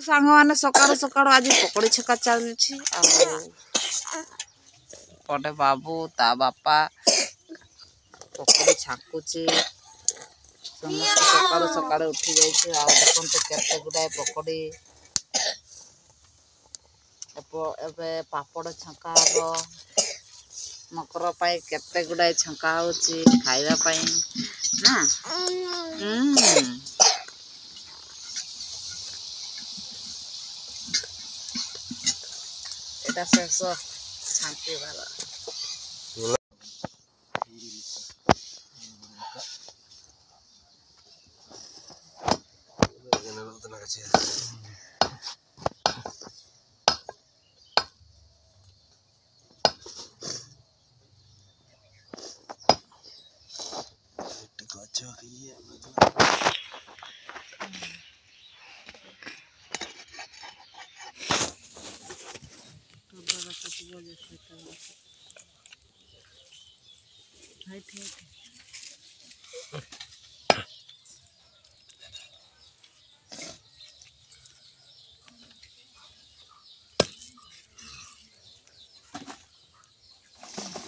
सांग मैंने सकाळु सकाळु आज पकड़ी छका चलछि पटे बाबू ता बापा पकड़ी छाकुचे समस्त सकाळु सकाळु उठी जाइछे आ देखंते केते गुडाए पकड़ी एबे पापड़ छंका हबो मकर पाई केते गुडाए छंका होछि खाइबा पाई ना एटा शेष छांकी वाला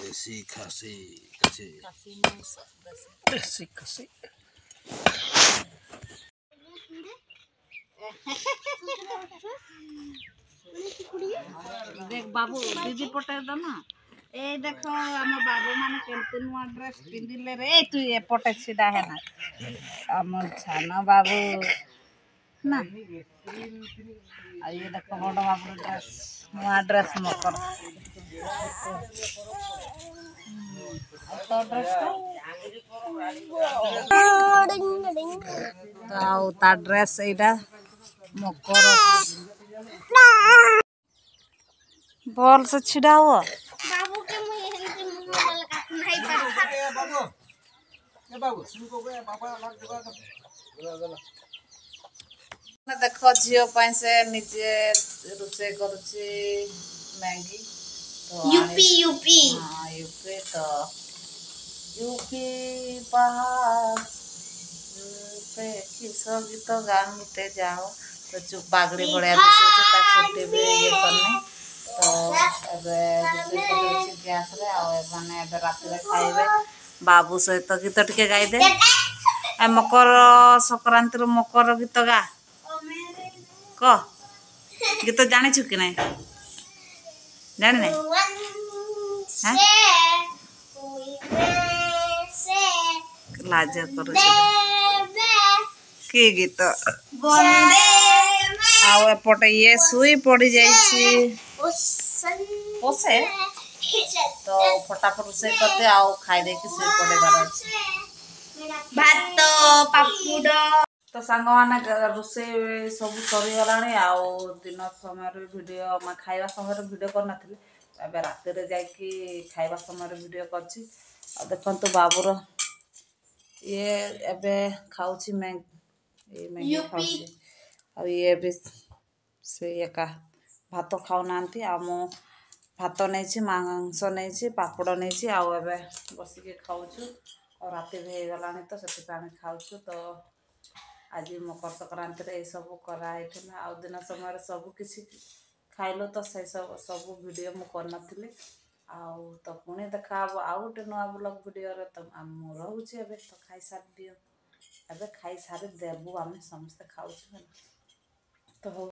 देसी खासी देसी खासी देख बाबू दीदी पटे दो ना ए देखो हम बाबू माने केमते नुआ ड्रेस पिंदिले रे तू एपटे सीधा है ना हम छाना बाबू ना आ ये देखो बड़ बाबू ड्रेस नुआ ड्रेस मकर तो ड्रेस तो ता ड्रेस एटा मकर बॉल से छिड़ा हुआ बाबू के मुंह हेंती मुंह वाला काट नहीं पाता ए बाबू सुनको गए बाबा लाग जगह ना देखो झियो पाई से निजे रोसे करूची मैगी तो यूपी हां यूपी तो यूपी पहाड़ पे किसो गीत गाते जाओ तो चुप पागड़ी बड़िया दिशे ता छोटे भी ये करने तो एबे गैस रे आ माने एबे रात रे खाइबे बाबू सहित गीत टिके गाई दे आ मकर संक्रांति रो मकर गीत गा क गीत जानि छु कि नहीं जानि नहीं हां लाज करू की गीत आउ एपटे ये सुई पड़ी जाइछि ओसे तो फटाफट से करते आओ खाई दे कि सुई पड़े बार अछि भात पापुड़ तो सांग माने रोसे सब सरी गलानी आउ दिन समय वीडियो मैं खाइबा समय वीडियो कर नथिले एबे रात रे जाई कि खाइबा समय वीडियो करछि आ देखंतु बाबूर ये एबे खाउछि मैगी खाउछि आ ये भी से एका भात खाउ नांती आ मो भात नहीं मांस नहीं पापड़ नहीं आउ एबे बसिक खाऊछु और रात भी हो गलानी तो से खाऊछु तो आज मकर संक्रांति रे सब कराई आ दिन समय सब किसी खाइलो तो से सब वीडियो मु कर नथिले आउ तो पुणी देखा आउ गोटे नुआ ब्लॉग वीडियो रे तो रोचे एबे तो खाई सारी दियो एबे खाई सारी देबू आम समस्त खाऊछु तो